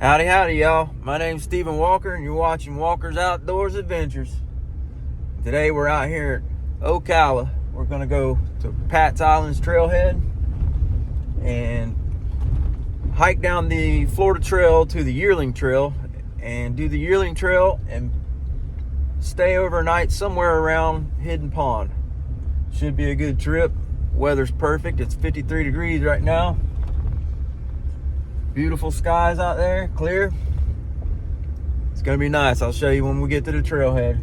Howdy, howdy, y'all. My name's Stephen Walker, and you're watching Walker's Outdoors Adventures. Today, we're out here at Ocala. We're going to go to Pat's Island's trailhead and hike down the Florida Trail to the Yearling Trail and do the Yearling Trail and stay overnight somewhere around Hidden Pond. Should be a good trip. Weather's perfect. It's 53 degrees right now. Beautiful skies out there, clear. It's gonna be nice. I'll show you when we get to the trailhead.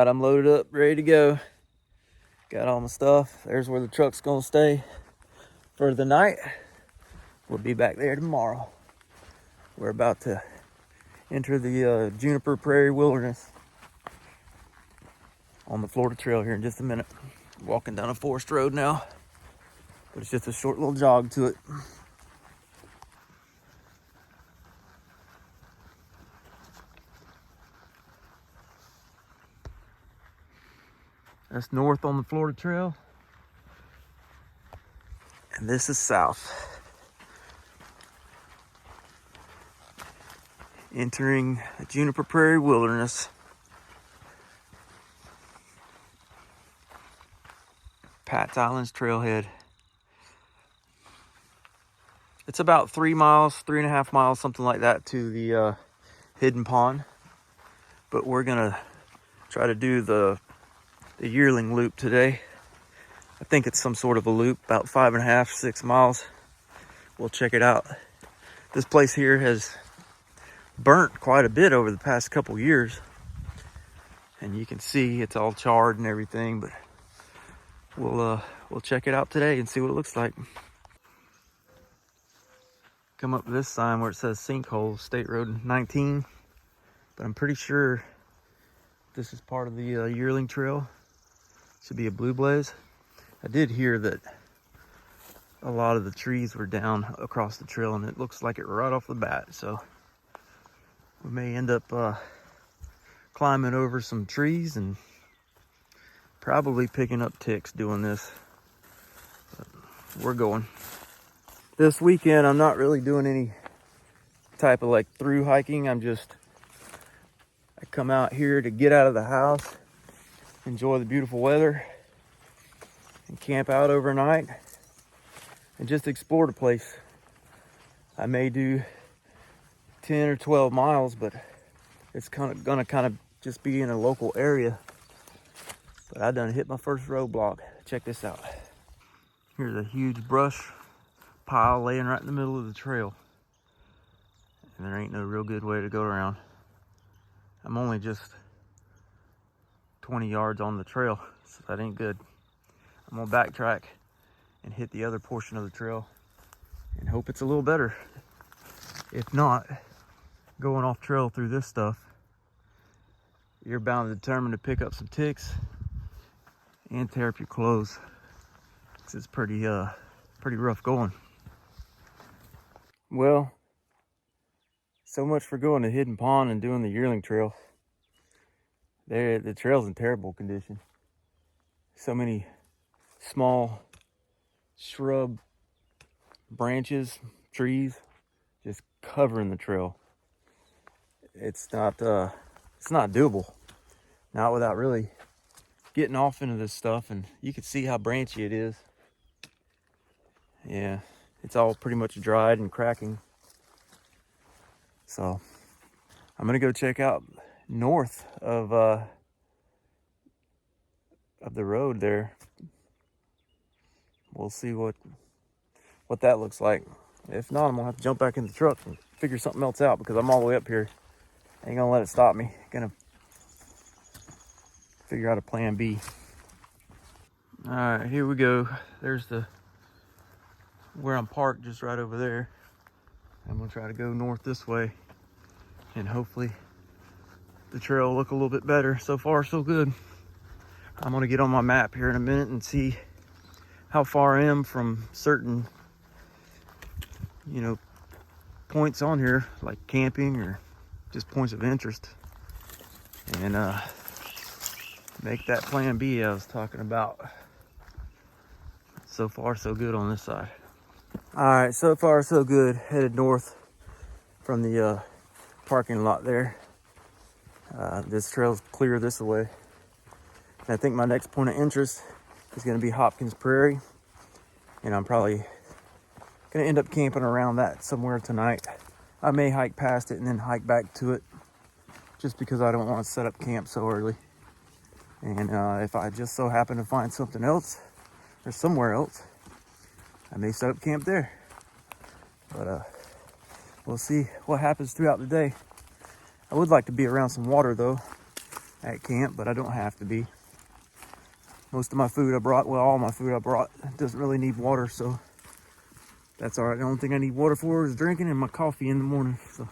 I'm loaded up, ready to go. Got all my stuff. There's where the truck's gonna stay for the night. We'll be back there tomorrow. We're about to enter the Juniper Prairie Wilderness on the Florida Trail here in just a minute. Walking down a forest road now, but it's just a short little jog to it. That's north on the Florida Trail, and this is south. Entering the Juniper Prairie Wilderness. Pat's Island's trailhead. It's about 3 miles, 3.5 miles, something like that, to the Hidden Pond. But we're gonna try to do the Yearling loop today. I think it's some sort of a loop, about 5.5, 6 miles. We'll check it out. This place here has burnt quite a bit over the past couple years, and you can see it's all charred and everything, but we'll check it out today and see what it looks like. Come up to this sign where it says sinkhole, State Road 19, but I'm pretty sure this is part of the Yearling Trail. Should be a blue blaze. I did hear that a lot of the trees were down across the trail, and it looks like it right off the bat, so we may end up climbing over some trees and probably picking up ticks doing this. But we're going. This weekend, I'm not really doing any type of like through hiking. I come out here to get out of the house, enjoy the beautiful weather, and camp out overnight and just explore the place. I may do 10 or 12 miles, but it's gonna just be in a local area. But I done hit my first roadblock. Check this out. Here's a huge brush pile laying right in the middle of the trail, and there ain't no real good way to go around. I'm only just 20 yards on the trail, so that ain't good. I'm gonna backtrack and hit the other portion of the trail and hope it's a little better. If not, going off trail through this stuff, you're bound and determined to pick up some ticks and tear up your clothes. It's pretty rough going. Well, so much for going to Hidden Pond and doing the Yearling Trail. The trail's in terrible condition. So many small shrub branches, trees, just covering the trail. It's not doable. Not without really getting off into this stuff, and you can see how branchy it is. Yeah, it's all pretty much dried and cracking. So I'm gonna go check out north of the road there. We'll see what that looks like. If not, I'm gonna have to jump back in the truck and figure something else out, because I'm all the way up here. Ain't gonna let it stop me. Gonna figure out a plan B. All right, here we go. There's where I'm parked, just right over there. I'm gonna try to go north this way, and hopefully the trail will look a little bit better. So far, so good. I'm gonna get on my map here in a minute and see how far I am from certain, points on here, like camping or just points of interest, and make that plan B I was talking about. So far, so good on this side. All right, so far, so good. Headed north from the parking lot there. This trail's clear this way. And I think my next point of interest is going to be Hopkins Prairie. And I'm probably going to end up camping around that somewhere tonight. I may hike past it and then hike back to it, just because I don't want to set up camp so early. And if I just so happen to find something else or somewhere else, I may set up camp there. But we'll see what happens throughout the day. I would like to be around some water though at camp, but I don't have to be. Most of my food I brought, well, all my food I brought doesn't really need water, so that's all right. The only thing I need water for is drinking and my coffee in the morning. So,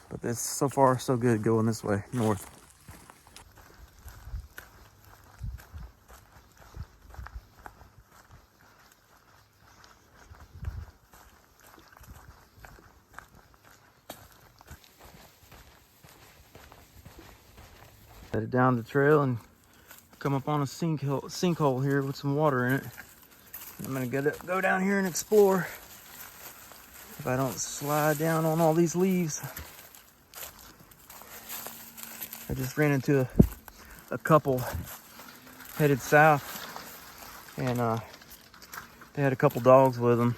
but this, so far, so good going this way, north. Headed down the trail and come up on a sinkhole here with some water in it. I'm gonna go down here and explore. If I don't slide down on all these leaves. I just ran into a couple headed south, and they had a couple dogs with them.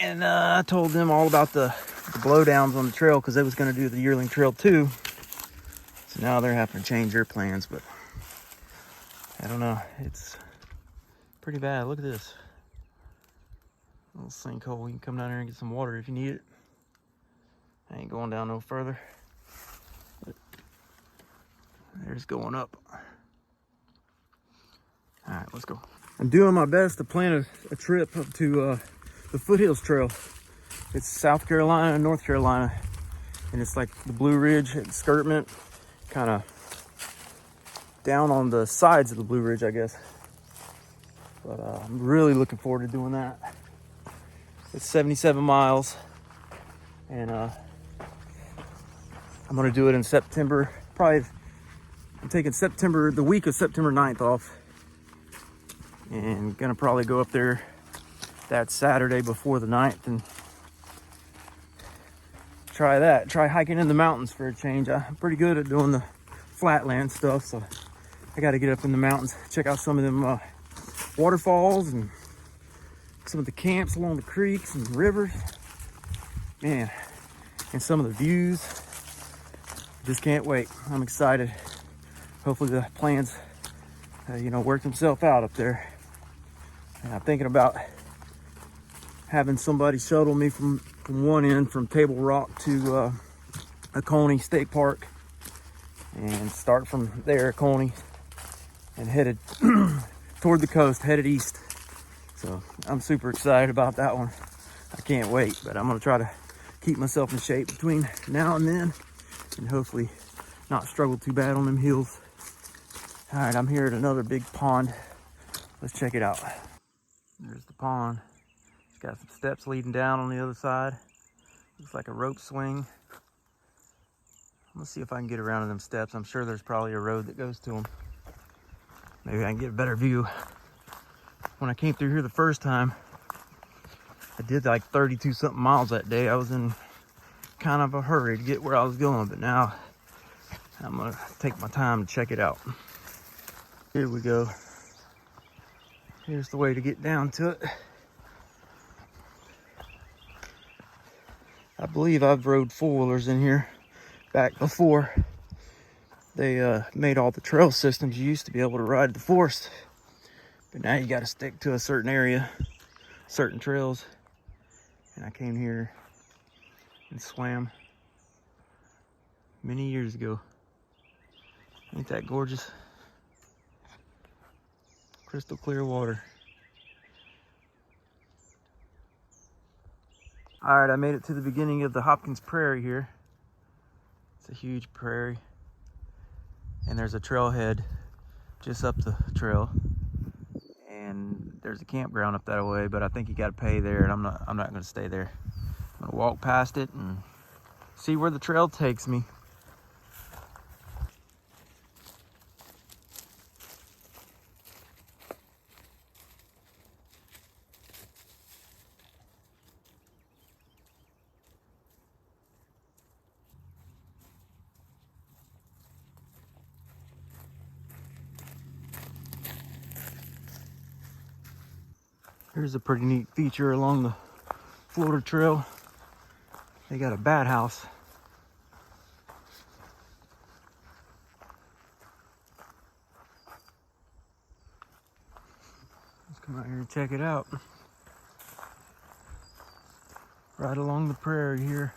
And I told them all about the blowdowns on the trail, because they was gonna do the yearling trail too. So now they're having to change their plans, but I don't know. It's pretty bad. Look at this little sinkhole. You can come down here and get some water if you need it. I ain't going down no further. There's going up. All right, let's go. I'm doing my best to plan a trip up to the Foothills Trail. It's South Carolina and North Carolina, and it's like the Blue Ridge escarpment, kind of down on the sides of the Blue Ridge, I guess. But I'm really looking forward to doing that. It's 77 miles, and I'm gonna do it in September. Probably, I'm taking the week of September 9th off, and gonna probably go up there that Saturday before the 9th and try hiking in the mountains for a change. I'm pretty good at doing the flatland stuff, so I got to get up in the mountains, check out some of them waterfalls and some of the camps along the creeks and rivers, man, and some of the views. Just can't wait. I'm excited. Hopefully the plans work themselves out up there. And I'm thinking about having somebody shuttle me from one end, from Table Rock to Oconee State Park, and start from there, Oconee, and headed toward the coast, headed east. So I'm super excited about that one. I can't wait, but I'm gonna try to keep myself in shape between now and then, and hopefully not struggle too bad on them hills. All right, I'm here at another big pond. Let's check it out. There's the pond. It's got some steps leading down on the other side. Looks like a rope swing. Let's see if I can get around to them steps. I'm sure there's probably a road that goes to them. Maybe I can get a better view. When I came through here the first time, I did like 32 something miles that day. I was in kind of a hurry to get where I was going, but now I'm gonna take my time to check it out. Here we go. Here's the way to get down to it. I believe I've rode four-wheelers in here back before they made all the trail systems. You used to be able to ride the forest, but now you got to stick to a certain area, certain trails. And I came here and swam many years ago. Ain't that gorgeous? Crystal clear water. All right, I made it to the beginning of the Hopkins Prairie here. It's a huge prairie. And there's a trailhead just up the trail. And there's a campground up that way, but I think you gotta pay there, and I'm not gonna stay there. I'm gonna walk past it and see where the trail takes me. Here's a pretty neat feature along the Florida Trail. They got a bat house. Let's come out here and check it out. Right along the prairie here.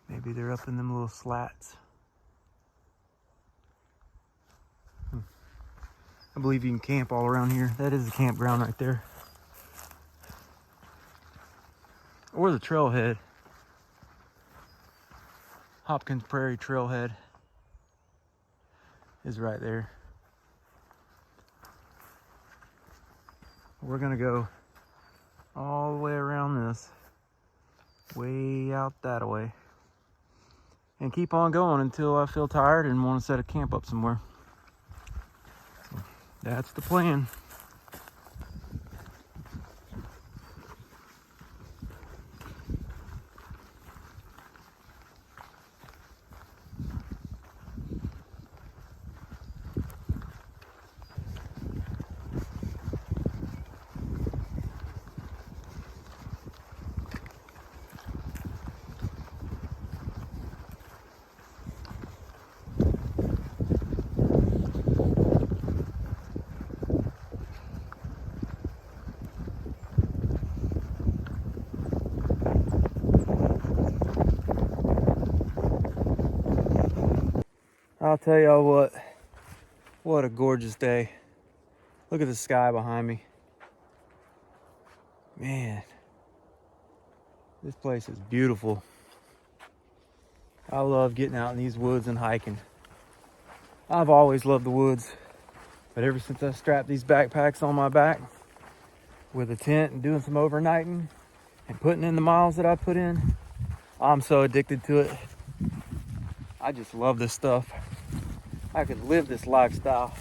Maybe they're up in them little slats. I believe you can camp all around here. That is the campground right there. Or the trailhead. Hopkins Prairie trailhead is right there. We're gonna go all the way around this, way out that way, and keep on going until I feel tired and want to set a camp up somewhere. So that's the plan. I'll tell y'all what a gorgeous day. Look at the sky behind me. Man, this place is beautiful. I love getting out in these woods and hiking. I've always loved the woods, but ever since I strapped these backpacks on my back with a tent and doing some overnighting and putting in the miles that I put in, I'm so addicted to it. I just love this stuff. I could live this lifestyle.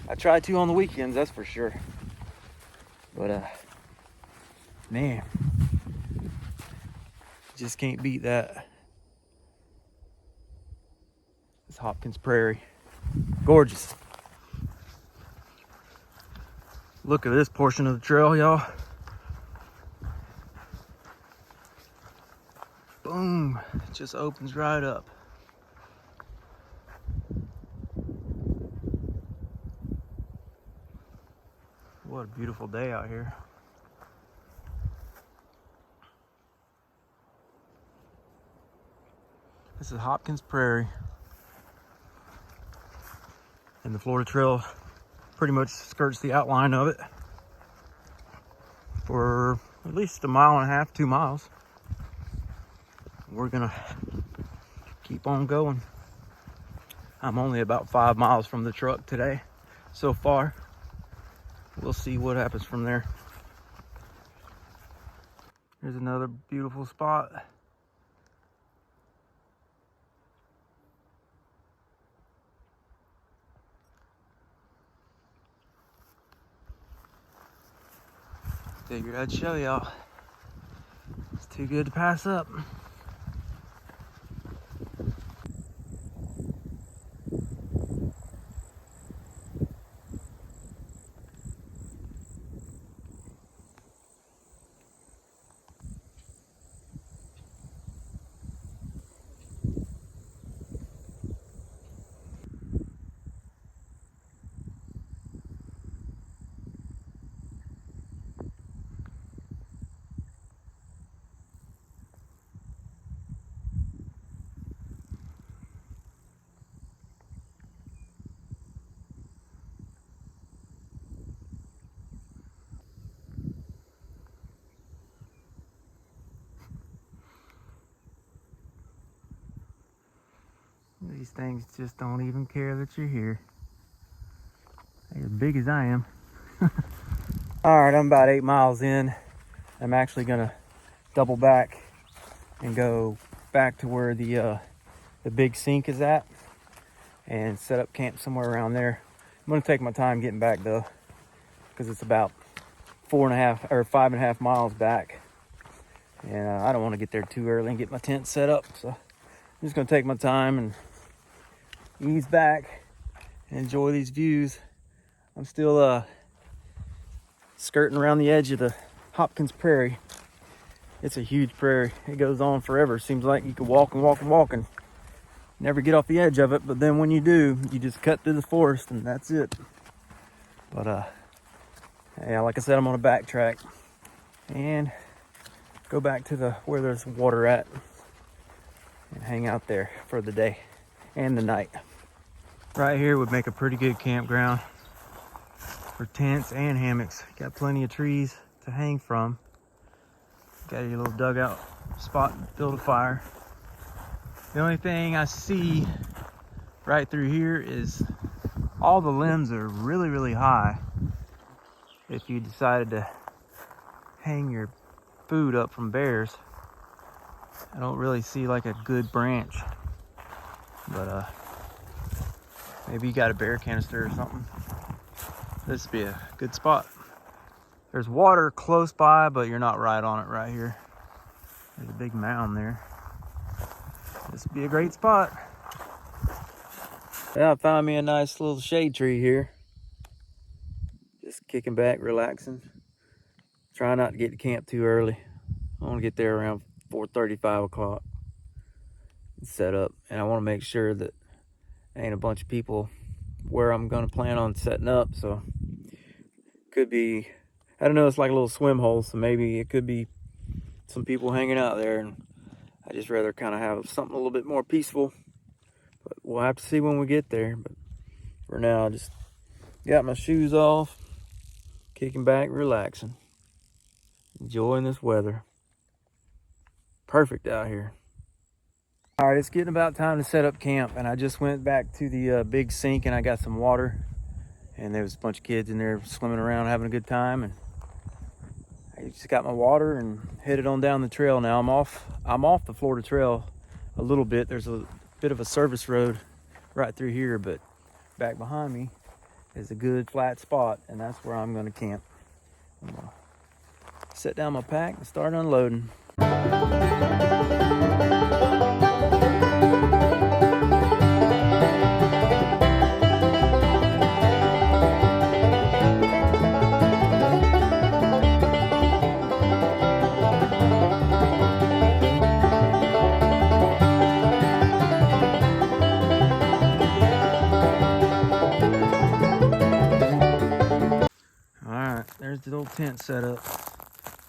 I try to on the weekends, that's for sure. But man, just can't beat that. It's Hopkins Prairie. Gorgeous. Look at this portion of the trail, y'all. Boom, it just opens right up. What a beautiful day out here. This is Hopkins Prairie. And the Florida Trail pretty much skirts the outline of it for at least 1.5 miles, 2 miles. We're gonna keep on going. I'm only about 5 miles from the truck today so far. We'll see what happens from there. Here's another beautiful spot. Figured I'd show y'all. It's too good to pass up. These things just don't even care that you're here. They're as big as I am. All right, I'm about 8 miles in. I'm actually gonna double back and go back to where the big sink is at and set up camp somewhere around there. I'm gonna take my time getting back though, because it's about 4.5 or 5.5 miles back, and I don't want to get there too early and get my tent set up. So I'm just gonna take my time and ease back and enjoy these views. I'm still skirting around the edge of the Hopkins Prairie. It's a huge prairie. It goes on forever. Seems like you could walk and walk and walk and never get off the edge of it. But then when you do, you just cut through the forest and that's it. But yeah, like I said, I'm gonna backtrack and go back to where there's water at and hang out there for the day and the night. Right here would make a pretty good campground for tents and hammocks. Got plenty of trees to hang from. Got your little dugout spot to build a fire. The only thing I see right through here is all the limbs are really, really high. If you decided to hang your food up from bears, I don't really see like a good branch. But maybe you got a bear canister or something. This would be a good spot. There's water close by, but you're not right on it right here. There's a big mound there. This would be a great spot. Yeah, I found me a nice little shade tree here. Just kicking back, relaxing. Try not to get to camp too early. I want to get there around 4:30, 5 o'clock. Set up, and I want to make sure that there ain't a bunch of people where I'm gonna plan on setting up. So could be, I don't know, it's like a little swim hole, so maybe it could be some people hanging out there, and I just rather kind of have something a little bit more peaceful. But we'll have to see when we get there. But for now, I just got my shoes off, kicking back, relaxing, enjoying this weather. Perfect out here. All right, it's getting about time to set up camp, and I just went back to the big sink and I got some water, and there was a bunch of kids in there swimming around having a good time, and I just got my water and headed on down the trail. Now I'm off the Florida Trail a little bit. There's a bit of a service road right through here, but back behind me is a good flat spot, and that's where I'm going to camp. I'm going to set down my pack and start unloading. There's the old tent set up.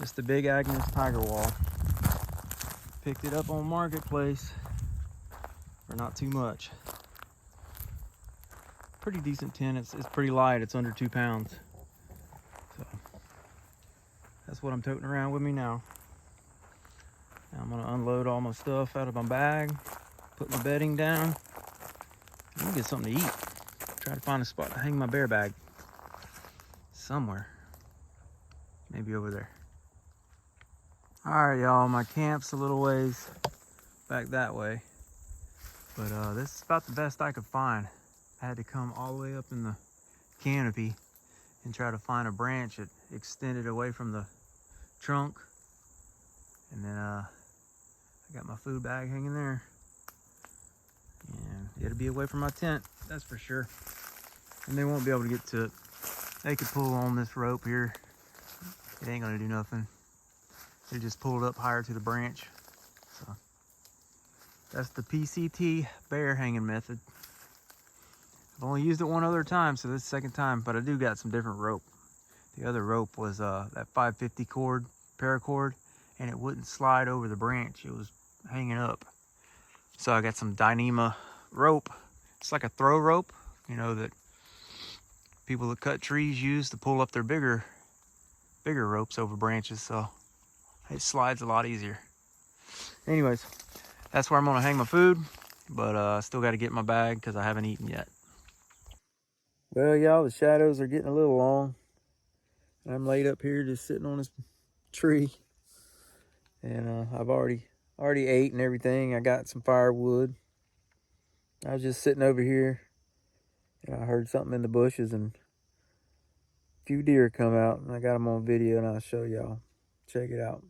It's the Big Agnes Tiger Wall. Picked it up on Marketplace for not too much. Pretty decent tent. It's pretty light. It's under 2 pounds. So that's what I'm toting around with me now. Now I'm gonna unload all my stuff out of my bag, put my bedding down. I'm gonna get something to eat. Try to find a spot to hang my bear bag somewhere. Maybe over there. All right, y'all, my camp's a little ways back that way, but this is about the best I could find. I had to come all the way up in the canopy and try to find a branch that extended away from the trunk, and then I got my food bag hanging there, and it'll be away from my tent, that's for sure, and they won't be able to get to it. They could pull on this rope here. It ain't gonna do nothing. They just pull it up higher to the branch. So that's the PCT bear hanging method. I've only used it one other time, so this is the second time, but I do got some different rope. The other rope was that 550 cord, paracord, and it wouldn't slide over the branch. It was hanging up. So I got some Dyneema rope. It's like a throw rope, you know, that people that cut trees use to pull up their bigger ropes over branches, so it slides a lot easier. Anyways, that's where I'm gonna hang my food. but I still got to get my bag because I haven't eaten yet. Well, y'all, the shadows are getting a little long. I'm laid up here just sitting on this tree, and I've already ate and everything. I got some firewood. I was just sitting over here, and I heard something in the bushes, and a few deer come out, and I got them on video, and I'll show y'all. Check it out.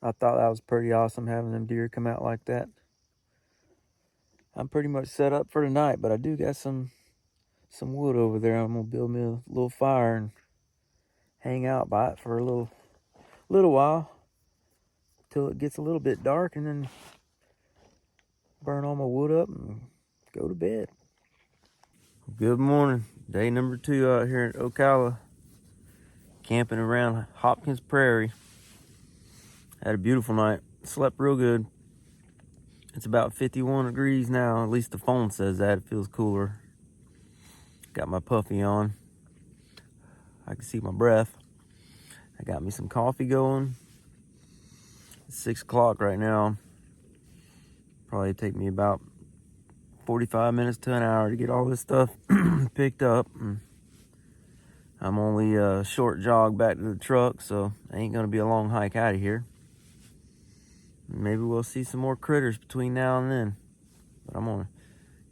I thought that was pretty awesome having them deer come out like that. I'm pretty much set up for tonight, but I do got some wood over there. I'm gonna build me a little fire and hang out by it for a little while till it gets a little bit dark, and then burn all my wood up and go to bed. Good morning. Day number 2 out here in Ocala, camping around Hopkins Prairie. Had a beautiful night. Slept real good. It's about 51 degrees now. At least the phone says that. It feels cooler. Got my puffy on. I can see my breath. I got me some coffee going. It's 6 o'clock right now. Probably take me about 45 minutes to an hour to get all this stuff picked up. And I'm only a short jog back to the truck, so it ain't gonna be a long hike out of here. Maybe we'll see some more critters between now and then. But I'm gonna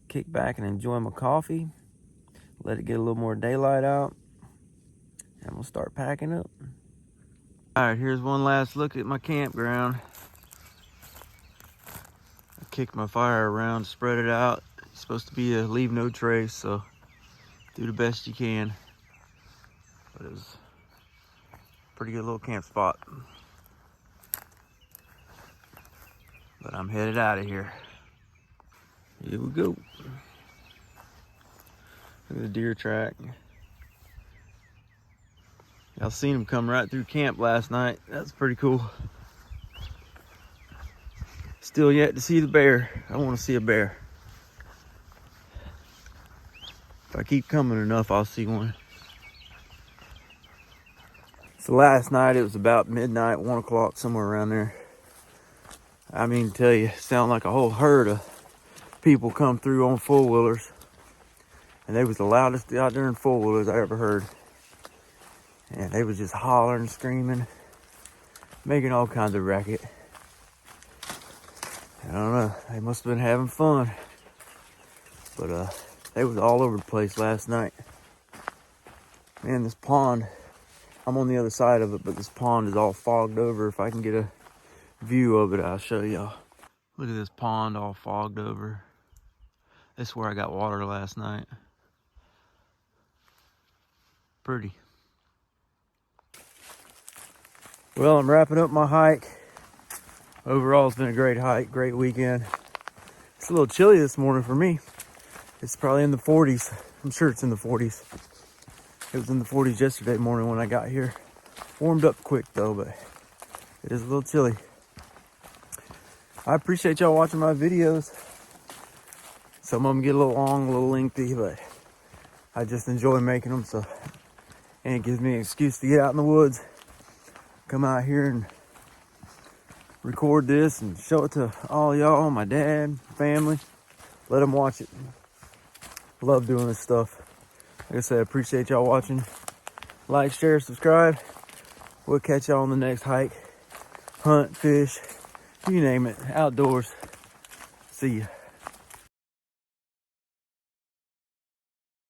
kick back and enjoy my coffee, let it get a little more daylight out, and I'm gonna start packing up. All right, here's one last look at my campground. I kicked my fire around, spread it out. It's supposed to be a leave no trace, so do the best you can. But it was a pretty good little camp spot. But I'm headed out of here. Here we go. Look at the deer track. Y'all seen them come right through camp last night. That's pretty cool. Still yet to see the bear. I want to see a bear. If I keep coming enough, I'll see one. So last night, it was about midnight, 1 o'clock, somewhere around there. I mean, to tell you, it sounded like a whole herd of people come through on four-wheelers. And they was the loudest out there in four-wheelers I ever heard. And they was just hollering, screaming, making all kinds of racket. I don't know, they must have been having fun. But they was all over the place last night. Man, this pond, I'm on the other side of it, but this pond is all fogged over. If I can get a view of it, I'll show y'all. Look at this pond all fogged over. This is where I got water last night. Pretty. Well, I'm wrapping up my hike. Overall, it's been a great hike, great weekend. It's a little chilly this morning for me. It's probably in the 40s. I'm sure it's in the 40s. It was in the 40s yesterday morning when I got here. Warmed up quick though, but it is a little chilly. I appreciate y'all watching my videos. Some of them get a little long, a little lengthy, but I just enjoy making them. And it gives me an excuse to get out in the woods, come out here and record this and show it to all y'all, my dad, family. Let them watch it. Love doing this stuff. Like I said, appreciate y'all watching. Like, share, subscribe. We'll catch y'all on the next hike, hunt, fish, you name it, outdoors. See ya.